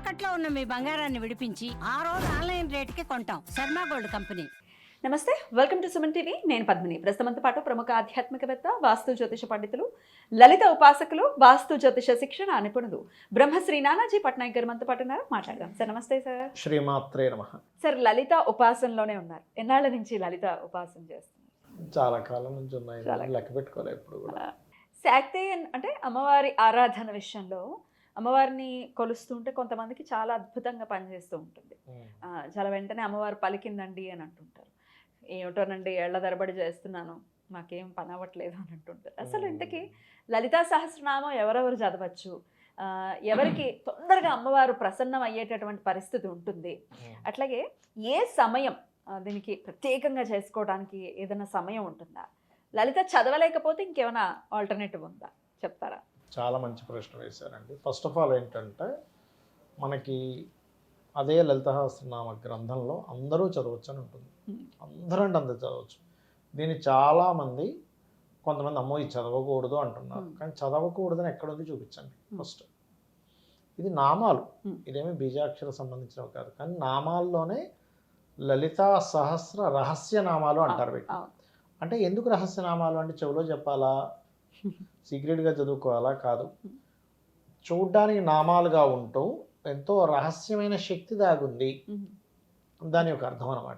తాకట్లో ఉన్న మీ బంగారాన్ని విడిపించి ఆ రోజు ఆన్లైన్ రేటుకి కొంటాం. Sharma gold company. నమస్తే, వెల్కమ్ టు సుమన్ టీవీ. నేను పద్మిని. ప్రస్తుతంతో పాటు ప్రముఖ ఆధ్యాత్మికవేత్త, వాస్తు జ్యోతిష పండితులు, లలిత ఉపాసకులు, వాస్తు జ్యోతిష శిక్షణ నిపుణులు బ్రహ్మశ్రీ నానాజీ పట్నాయక్ గారు మనతో పాటు ఉన్నారు. మాట్లాడదాం సార్. నమస్తే సార్. శ్రీమాత్రే నమః. సార్, లలిత ఉపాసనలోనే ఉన్నారు. ఎన్నాళ్ళ నుంచి లలిత ఉపాసన చేస్తున్నారు? చాలా కాలం నుంచి ఉన్నాయి, లెక్క పెట్టుకోలే ఇప్పుడు కూడా. శాక్తేయన్ అంటే అమ్మవారి ఆరాధన విషయంలో అమ్మవారిని కొలుస్తుంటే కొంతమందికి చాలా అద్భుతంగా పనిచేస్తూ ఉంటుంది. చాలా వెంటనే అమ్మవారు పలికిందండి అని అంటుంటారు. ఏమిటోనండి, ఏళ్ల తరబడి చేస్తున్నాను, మాకేం పని అవ్వట్లేదు అని అంటుంటారు. అసలు ఇంతకీ లలితా సహస్రనామం ఎవరెవరు చదవచ్చు, ఎవరికి తొందరగా అమ్మవారు ప్రసన్నం అయ్యేటటువంటి పరిస్థితి ఉంటుంది, అట్లాగే ఏ సమయం దీనికి ప్రత్యేకంగా చేసుకోవడానికి ఏదైనా సమయం ఉంటుందా, లలిత చదవలేకపోతే ఇంకేమైనా ఆల్టర్నేటివ్ ఉందా, చెప్తారా? చాలా మంచి ప్రశ్న వేశారండి. ఫస్ట్ ఆఫ్ ఆల్ ఏంటంటే, మనకి అదే లలిత సహస్రనామ గ్రంథంలో అందరూ చదవచ్చు అని ఉంటుంది. అందరూ చదవచ్చు. దీన్ని చాలామంది, కొంతమంది అమ్మో ఇది చదవకూడదు అంటున్నారు. కానీ చదవకూడదని ఎక్కడుంది చూపించండి ఫస్ట్. ఇది నామాలు, ఇదేమి బీజాక్షర సంబంధించినవి కాదు. కానీ నామాల్లోనే లలితా సహస్ర రహస్య నామాలు అంటారు వీటిని. అంటే ఎందుకు రహస్యనామాలు అంటే చెవిలో చెప్పాలా, సీక్రెట్గా చదువుకోవాలా? కాదు. చూడ్డానికి నామాలుగా ఉంటూ ఎంతో రహస్యమైన శక్తి దాగుంది, దాని యొక్క అర్థం అన్నమాట.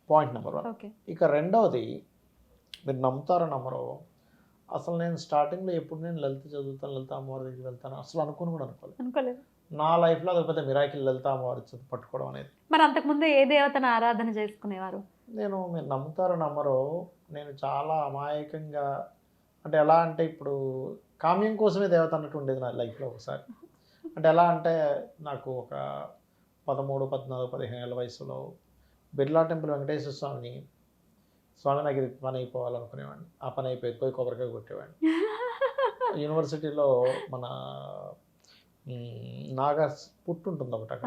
Point number 1. ఇక రెండవది, మీరు నమ్ముతారో నమ్మరో, అసలు నేను స్టార్టింగ్లో ఎప్పుడు నేను లలిత చదువుతాను, లలిత అమ్మవారి దగ్గరికి వెళ్తాను అసలు అనుకుని కూడా అనుకోలేదు. నా లైఫ్లో అది పెద్ద మిరాకిల్ లలిత అమ్మవారి పట్టుకోవడం అనేది. మరి అంతకుముందు ఏ దేవతను ఆరాధన చేసుకునేవారు? మీరు నమ్ముతారో నమ్మరో, నేను చాలా అమాయకంగా, అంటే ఎలా అంటే ఇప్పుడు కామ్యం కోసమే దేవత అన్నట్టు ఉండేది నా లైఫ్లో ఒకసారి. అంటే ఎలా అంటే, నాకు ఒక 13, 14, 15 ఏళ్ళ వయసులో బిర్లా టెంపుల్ వెంకటేశ్వర స్వామి నాకు ఇది పని అయిపోవాలనుకునేవాడిని. ఆ పని అయిపోయి కొబ్బరికాయ కొట్టేవాడిని. యూనివర్సిటీలో మన నాగా పుట్టు ఉంటుంది ఒకటి,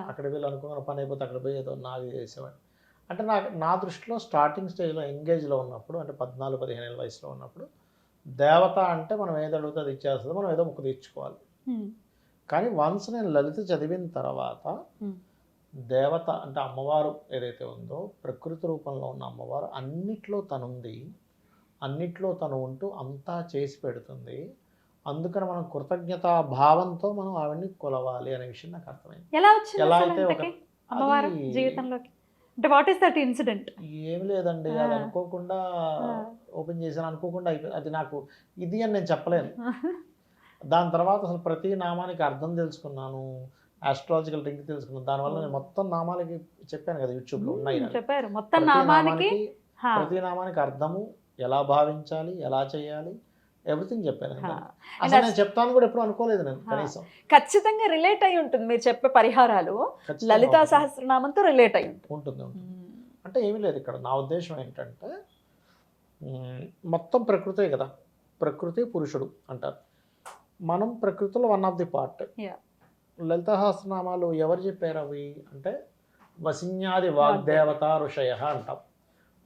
అక్కడ వీళ్ళు అనుకున్న పని అయిపోతే అక్కడ పోయి ఏదో నాది చేసేవాడిని. అంటే నా దృష్టిలో స్టార్టింగ్ స్టేజ్లో ఎంగేజ్లో ఉన్నప్పుడు, అంటే 14, 15 ఏళ్ళ వయసులో ఉన్నప్పుడు, దేవత అంటే మనం ఏది అడిగితే అది ఇచ్చేస్తుంది, మనం ఏదో ముక్కు తీర్చుకోవాలి. కానీ వన్స్ నేను లలిత చదివిన తర్వాత, దేవత అంటే అమ్మవారు ఏదైతే ఉందో, ప్రకృతి రూపంలో ఉన్న అమ్మవారు అన్నిట్లో తనుంది, అన్నిట్లో తను ఉంటూ అంతా చేసి పెడుతుంది. అందుకని మనం కృతజ్ఞతా భావంతో మనం ఆవిడ్ని కొలవాలి అనే విషయం నాకు అర్థమైంది. ఎలా అయితే అమ్మవారి జీవితంలోకి అంటే వాట్ ఈస్ దట్ ఇన్సిడెంట్? ఏమి లేదండి, అది అనుకోకుండా ఓపెన్ చేశాను, అనుకోకుండా అయిపోయింది. అది నాకు ఇది అని నేను చెప్పలేను. దాని తర్వాత అసలు ప్రతి నామానికి అర్థం తెలుసుకున్నాను, ఆస్ట్రాలజికల్ రింగ్ తెలుసుకున్నాను. దానివల్ల నేను మొత్తం నామాలకి చెప్పాను కదా, యూట్యూబ్లో ఉన్నాయి. ప్రతి నామానికి అర్థము, ఎలా భావించాలి, ఎలా చేయాలి, ఎవ్రీథింగ్ చెప్పాను. అసలు నేను చెప్తాను కూడా ఎప్పుడు అనుకోలేదు నేను. కనీసం ఖచ్చితంగా రిలేట్ అయి ఉంటుంది మీరు చెప్పే పరిహారాలు, లలితా సహస్రనామంతో రిలేట్ అయి ఉంటుంది. అంటే ఏమీ లేదు ఇక్కడ. నా ఉద్దేశం ఏంటంటే, మొత్తం ప్రకృతే కదా, ప్రకృతి పురుషుడు అంటారు. మనం ప్రకృతిలో one of the part. Lalita సహస్రనామాలు ఎవరు చెప్పారు అవి అంటే, వసిన్యాది వాగ్దేవత ఋషయ అంటాం.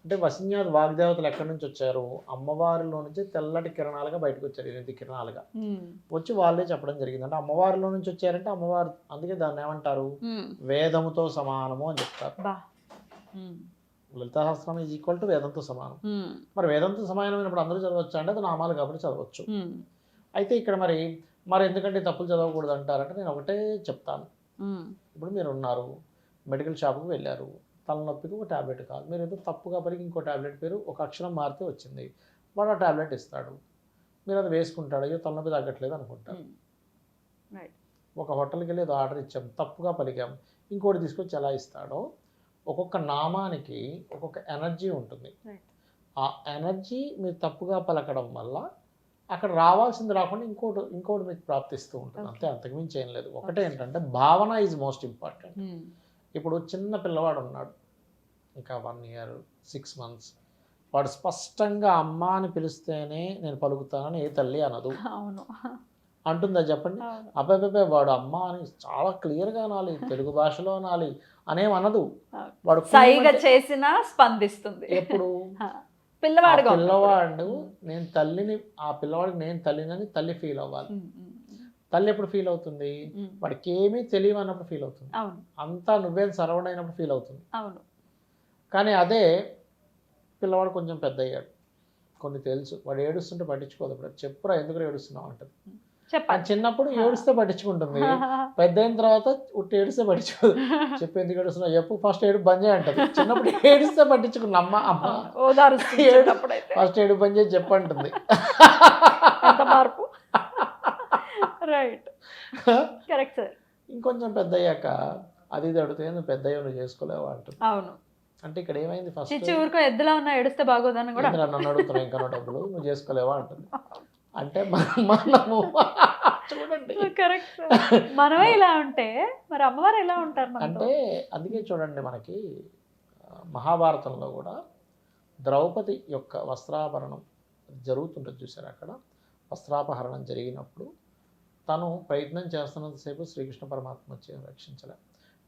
అంటే వసిన్యాది వాగ్దేవతలు ఎక్కడి నుంచి వచ్చారు? అమ్మవారిలో నుంచి తెల్లటి కిరణాలుగా బయటకు వచ్చారు, 8 కిరణాలుగా వచ్చి వాళ్ళే చెప్పడం జరిగింది. అంటే అమ్మవారిలో నుంచి వచ్చారంటే అమ్మవారు, అందుకే దాన్ని ఏమంటారు, వేదముతో సమానము అని చెప్తారు. Lalita Sahasranamam is equal to వేదంతో సమానం. మరి వేదంతో సమానమైనప్పుడు అందరూ చదవచ్చు అంటే అది నామాలు కాబట్టి చదవచ్చు. అయితే ఇక్కడ మరి ఎందుకంటే తప్పులు చదవకూడదు అంటారంటే, నేను ఒకటే చెప్తాను. ఇప్పుడు మీరు ఉన్నారు, మెడికల్ షాప్కి వెళ్ళారు, తలనొప్పికి ఒక ట్యాబ్లెట్ కాదు, మీరు ఏదో తప్పుగా పలికి ఇంకో ట్యాబ్లెట్ పేరు ఒక అక్షరం మారితే వచ్చింది, వాడు ఆ ట్యాబ్లెట్ ఇస్తాడు, మీరు అది వేసుకుంటాడు, అయ్యో తలనొప్పి తగ్గట్లేదు అనుకుంటారు. ఒక హోటల్కి వెళ్ళి ఏదో ఆర్డర్ ఇచ్చాం, తప్పుగా పలికాం, ఇంకోటి తీసుకొచ్చి ఎలా ఇస్తాడో, ఒక్కొక్క నామానికి ఒక్కొక్క ఎనర్జీ ఉంటుంది. ఆ ఎనర్జీ మీరు తప్పుగా పలకడం వల్ల అక్కడ రావాల్సింది రాకుండా ఇంకోటి మీకు ప్రాప్తిస్తూ ఉంటుంది. అంతే, అంతకుమించి ఏం లేదు. ఒకటే ఏంటంటే, భావన ఈజ్ మోస్ట్ ఇంపార్టెంట్. ఇప్పుడు చిన్న పిల్లవాడు ఉన్నాడు, ఇంకా 1 year 6 months, వాడు స్పష్టంగా అమ్మ అని పిలిస్తేనే నేను పలుకుతానని ఏ తల్లి అనదు. అంటుందా చెప్పండి? అబ్బాయి వాడు అమ్మ అని చాలా క్లియర్గా అనాలి, తెలుగు భాషలో అనాలి అనేమనదు. వాడు చేసినా స్పందిస్తుంది. ఎప్పుడు పిల్లవాడు నేను తల్లిని, ఆ పిల్లవాడికి నేను తల్లినని తల్లి ఫీల్ అవ్వాలి. తల్లి ఎప్పుడు ఫీల్ అవుతుంది? వాడికి ఏమీ తెలియదు అన్నప్పుడు ఫీల్ అవుతుంది. అవును అంతా నువ్వే సరౌండ్ అయినప్పుడు ఫీల్ అవుతుంది. అవును కానీ అదే పిల్లవాడు కొంచెం పెద్ద అయ్యాడు, కొన్ని తెలుసు, వాడు ఏడుస్తుంటే పట్టించుకోదు. ఇప్పుడు చెప్పురా ఎందుకు ఏడుస్తున్నావు అంటది. చెప్పాలి. చిన్నప్పుడు ఏడుస్తే పట్టించుకుంటుంది, పెద్ద అయిన తర్వాత ఉట్టి ఏడిస్తే పట్టించుకోదు. చెప్పు ఎందుకు ఏడుస్తున్నావు, చెప్పు ఫస్ట్ ఏడు బంద్ చేయి అంటది. చిన్నప్పుడు ఏడిస్తే పట్టించుకున్న అమ్మ ఫస్ట్ ఏడు బంద్ చేసి చెప్పంటుంది. మార్పు రైట్ కరెక్ట్ సార్. ఇంకొంచెం పెద్ద అయ్యాక అది ఇది అడిగితే నువ్వు పెద్ద అయ్యా నువ్వు చేసుకోలేవా అంటుంది. అవును. అంటే ఇక్కడ ఏమైంది, ఫస్ట్ ఊరుకో ఎద్దులా ఉన్నా ఏడుస్తే బాగోదని కూడా నన్ను అడుగుతున్నావు ఇంకా డబ్బులు నువ్వు చేసుకోలేవా అంటుంది. అంటే మనము చూడండి కరెక్ట్. మనమే ఇలా ఉంటే మరి అమ్మవారు ఎలా ఉంటారు? అంటే అందుకే చూడండి, మనకి మహాభారతంలో కూడా ద్రౌపది యొక్క వస్త్రాభరణం జరుగుతుంటుంది చూసారు. అక్కడ వస్త్రాపహరణం జరిగినప్పుడు తను ప్రయత్నం చేస్తున్నంతసేపు శ్రీకృష్ణ పరమాత్మ వచ్చి రక్షించలే.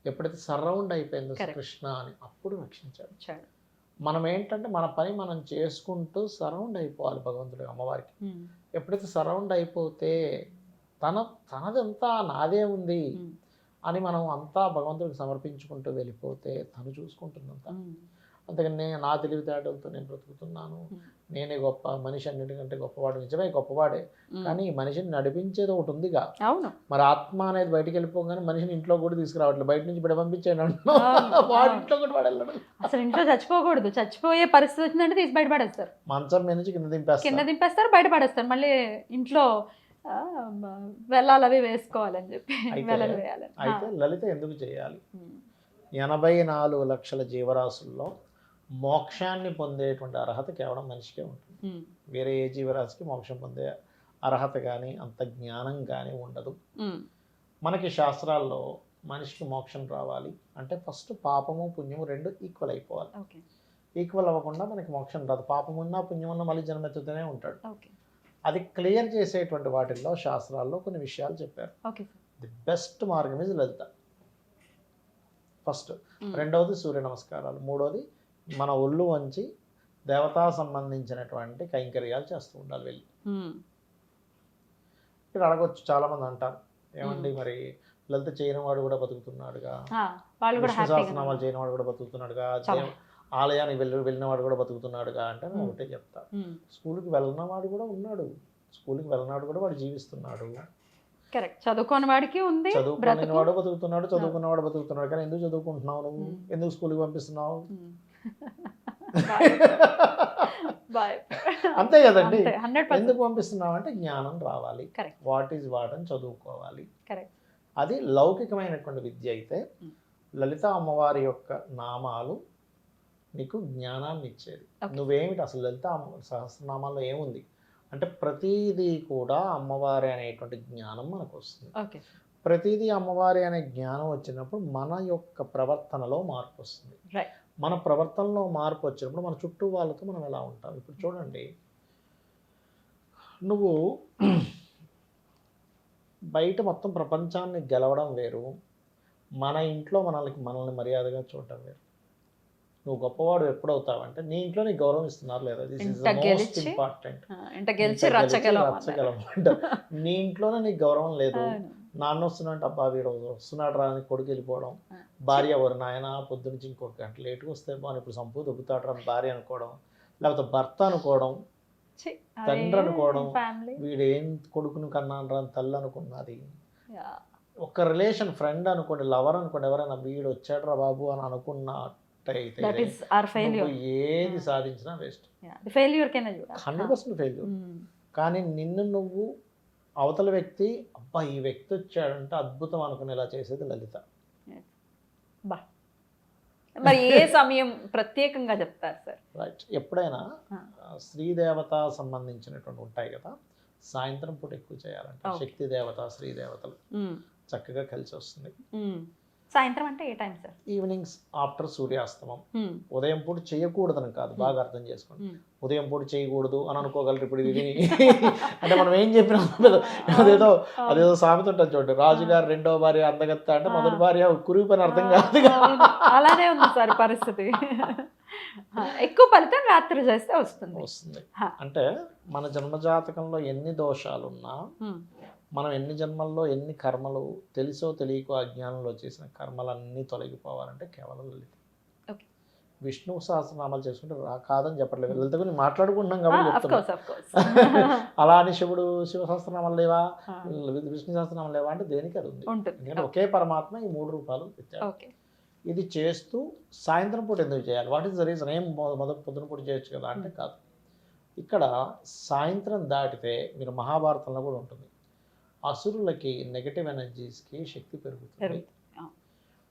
ఎప్పుడైతే సరౌండ్ అయిపోయిందో కృష్ణ అని అప్పుడు రక్షించాడు. మనం ఏంటంటే మన పని మనం చేసుకుంటూ సరౌండ్ అయిపోవాలి భగవంతుడి అమ్మవారికి. ఎప్పుడైతే సరౌండ్ అయిపోతే తనదంతా నాదే ఉంది అని మనం అంతా భగవంతుడికి సమర్పించుకుంటూ వెళ్ళిపోతే తను చూసుకుంటుందంతా. అంతేగాని నా తెలివితేటలతో నేను బ్రతుకుతున్నాను, నేనే గొప్ప, మనిషి అన్నిటికంటే గొప్పవాడు. నిజమే గొప్పవాడే, కానీ ఈ మనిషిని నడిపించేది ఒకటి ఉందిగా. మరి ఆత్మ అనేది బయటికి వెళ్ళిపోగానే మనిషిని ఇంట్లో కూడా తీసుకురావట్లేదు, బయట నుంచి బిడ పంపించాడు వాడి ఇంట్లో కూడా వాడు వెళ్ళడం. అసలు ఇంట్లో చచ్చిపోకూడదు, చచ్చిపోయే పరిస్థితి వచ్చిందంటే తీసి బయట పడేస్తారు. మంచం మీద నుంచి కింద దింపేస్తారు, బయట పడేస్తారు. మళ్ళీ ఇంట్లో వెళ్ళాలి అవి వేసుకోవాలని చెప్పి వెళ్ళలు వేయాలి. అయితే లలిత ఎందుకు చేయాలి? 84 లక్షల జీవరాశుల్లో మోక్షాన్ని పొందేటువంటి అర్హత కేవలం మనిషికే ఉంటుంది. వేరే ఏ జీవరాశికి మోక్షం పొందే అర్హత కానీ అంత జ్ఞానం కానీ ఉండదు. మనకి శాస్త్రాల్లో మనిషికి మోక్షం రావాలి అంటే ఫస్ట్ పాపము పుణ్యము రెండు ఈక్వల్ అయిపోవాలి. ఈక్వల్ అవ్వకుండా మనకి మోక్షం రాదు. పాపమున్నా పుణ్యమున్నా మళ్ళీ జన్మెత్తుతూనే ఉంటాడు. అది క్లియర్ చేసేటువంటి వాటిల్లో శాస్త్రాల్లో కొన్ని విషయాలు చెప్పారు. ది బెస్ట్ మార్గం ఇస్ లలిత. ఫస్ట్. రెండవది సూర్య నమస్కారాలు. మూడవది మన ఒళ్ళు వంచి దేవతా సంబంధించినటువంటి కైంకర్యాలు చేస్తూ ఉండాలి వెళ్ళి. ఇక్కడ అడగొచ్చు, చాలా మంది అంటారు ఏమండి మరి లలిత చేయని వాడు కూడా బతుకుతున్నాడుగా, విష్ణు సహస్రనామాలు చేయని వాడు కూడా బతుకుతున్నాడుగా, ఆలయానికి వెళ్ళిన వాడు కూడా బతుకుతున్నాడుగా అంటే నేను ఒకటే చెప్తా, స్కూల్కి వెళ్ళిన వాడు కూడా ఉన్నాడు, స్కూల్కి వెళ్ళినాడు కూడా వాడు జీవిస్తున్నాడు. చదువుకోని వాడికి ఉంది, చదువుకునే వాడు బతుకుతున్నాడు, చదువుకున్న వాడు బతుకుతున్నాడు. కానీ ఎందుకు చదువుకుంటున్నావు నువ్వు, ఎందుకు స్కూల్కి పంపిస్తున్నావు? అంతే కదండి. ఎందుకు పంపిస్తున్నావు అంటే జ్ఞానం రావాలి, వాట్ ఈజ్ వాట్ అని చదువుకోవాలి. అది లౌకికమైనటువంటి విద్య. అయితే లలిత అమ్మవారి యొక్క నామాలు నీకు జ్ఞానాన్ని ఇచ్చేది. నువ్వేమిటి అసలు లలిత సహస్రనామాల్లో ఏముంది అంటే ప్రతిదీ కూడా అమ్మవారి అనేటువంటి జ్ఞానం మనకు వస్తుంది. ప్రతిదీ అమ్మవారి అనే జ్ఞానం వచ్చినప్పుడు మన యొక్క ప్రవర్తనలో మార్పు వస్తుంది. మన ప్రవర్తనలో మార్పు వచ్చినప్పుడు మన చుట్టూ వాళ్ళతో మనం ఎలా ఉంటాం. ఇప్పుడు చూడండి, నువ్వు బయట మొత్తం ప్రపంచాన్ని గెలవడం వేరు, మన ఇంట్లో మనల్ని మర్యాదగా చూడటం వేరు. నువ్వు గొప్పవాడు ఎప్పుడవుతావంటే నీ ఇంట్లో నీకు గౌరవం ఇస్తున్నారు లేదా, this is the most important. నీ ఇంట్లోనే నీకు గౌరవం లేదు, నాన్న వస్తున్నట్టు అబ్బా వీడు వస్తున్నాడు రా అని కొడుకు వెళ్ళిపోవడం, భార్య ఎవరు నాయన పొద్దునుంచి ఇంకొక గంట లేటుగా వస్తే బాగా ఇప్పుడు సంపూ దొబ్బుతాడు రా భార్య అనుకోవడం, లేకపోతే భర్త అనుకోవడం, తండ్రి అనుకోవడం, వీడేం కొడుకును కన్నాను రా తల్లి అనుకున్నది. ఒక రిలేషన్ ఫ్రెండ్ అనుకోండి, లవర్ అనుకోండి, ఎవరైనా వీడు వచ్చాడు రా బాబు అని అనుకున్నట్టయితే ఏది సాధించినా వేస్ట్, 100% ఫెయిల్యూర్. కానీ నిన్ను నువ్వు అవతల వ్యక్తి అబ్బా ఈ వ్యక్తి వచ్చాడంటే అద్భుతం అనుకునేలా చేసేది లలిత. మరి ఏ సమయం ప్రత్యేకంగా చెప్తారు సార్? రైట్, ఎప్పుడైనా శ్రీదేవత సంబంధించినటువంటి ఉంటాయి కదా, సాయంత్రం పూట ఎక్కువ చేయాలంటే శక్తి దేవత శ్రీ దేవతలు చక్కగా కలిసి వస్తుంది. సాయంత్రం అంటే ఏ టైం సార్? ఈవినింగ్స్ ఆఫ్టర్ సూర్యాస్తమం. ఉదయం పూట చేయకూడదని కాదు, బాగా అర్థం చేసుకోండి. ఉదయం పూట చేయకూడదు అని అనుకోగలరు. ఇప్పుడు ఇది అంటే మనం ఏం చెప్పినా అదేదో సామెత ఉంటుంది చూడండి, రాజుగారు రెండో భార్య అందగత్త అంటే మొదటి భార్య కురిగిపోయిన అర్థం కాదు. అలానే ఉంది సార్ పరిస్థితి. ఎక్కువ ఫలితం రాత్రి చేస్తే వస్తుంది. అంటే మన జన్మజాతకంలో ఎన్ని దోషాలున్నా మనం ఎన్ని జన్మల్లో ఎన్ని కర్మలు తెలుసో తెలియకో అజ్ఞానంలో చేసిన కర్మలన్నీ తొలగిపోవాలంటే కేవలం లలిత. Okay. విష్ణు సహస్రనామాలు చేసుకుంటే కాదని చెప్పట్లేదు, లలిత గురించి మాట్లాడుకుంటున్నాం కాబట్టి of course, చెప్తున్నా. of course. అలా అని శివుడు శివ సహస్రనామాలు లేవా, విష్ణు సహస్రనామాలు లేవా అంటే దేనికి అది ఉంది. ఉంటుంది. ఎందుకంటే ఒకే పరమాత్మ ఈ 3 రూపాలు ఇచ్చాడు. ఓకే. ఇది చేస్తూ సాయంత్రం పూట ఎందుకు చేయాలి, వాట్ ఈస్ ద రీజన్, ఏం మొదటి పొద్దున పూట చేయొచ్చు కదా అంటే కాదు. ఇక్కడ సాయంత్రం దాటితే మీరు మహాభారతంలో కూడా ఉంటుంది, అసురులకి నెగటివ్ ఎనర్జీస్కి శక్తి పెరుగుతుంది.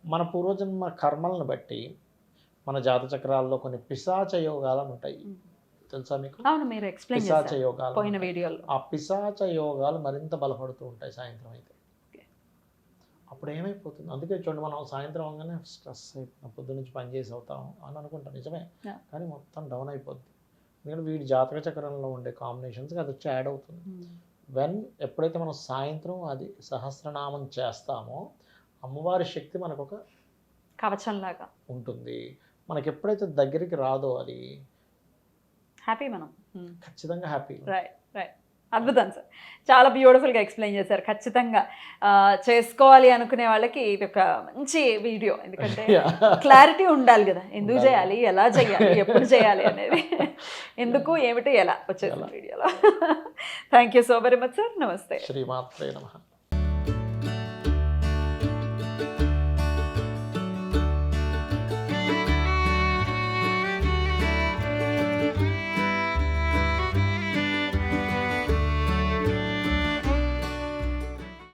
మన పూర్వజన్మ కర్మలను బట్టి మన జాత చక్రాల్లో కొన్ని పిశాచ యోగాలు ఉంటాయి, తెలుసా మీకు? అవును, మీరు ఎక్స్ప్లెయిన్ పిశాచ చేశారు యోగాలు పోయిన ఉంటాయి. వీడియోలో. ఆ పిశాచ యోగాలు మరింత బలపడుతూ ఉంటాయి సాయంత్రం అయితే. అప్పుడు ఏమైపోతుంది, అందుకే చూడండి మనం సాయంత్రం అవగానే స్ట్రెస్ అయిపోతాం, పొద్దు నుంచి పని చేసి అవుతాం అని అనుకుంటాం, నిజమే. Yeah. కానీ మొత్తం డౌన్ అయిపోద్ది. ఎందుకంటే వీడి జాతక చక్రంలో ఉండే కాంబినేషన్స్కి అది వచ్చి యాడ్ అవుతుంది. ఎప్పుడైతే మనం సాయంత్రం అది సహస్రనామం చేస్తామో అమ్మవారి శక్తి మనకు ఒక కవచంలాగా ఉంటుంది. మనకి ఎప్పుడైతే దగ్గరికి రాదో అది హ్యాపీ మనం. ఖచ్చితంగా హ్యాపీ. Right, right. అద్భుతం సార్, చాలా బ్యూటిఫుల్గా ఎక్స్ప్లెయిన్ చేశారు. ఖచ్చితంగా చేసుకోవాలి అనుకునే వాళ్ళకి ఇది ఒక మంచి వీడియో, ఎందుకంటే క్లారిటీ ఉండాలి కదా, ఎందుకు చేయాలి, ఎలా చేయాలి, ఎప్పుడు చేయాలి అనేది, ఎందుకు ఏమిటి ఎలా వచ్చేసి వీడియోలో. Thank you so very much sir. నమస్తే. శ్రీమాత్రే నమః.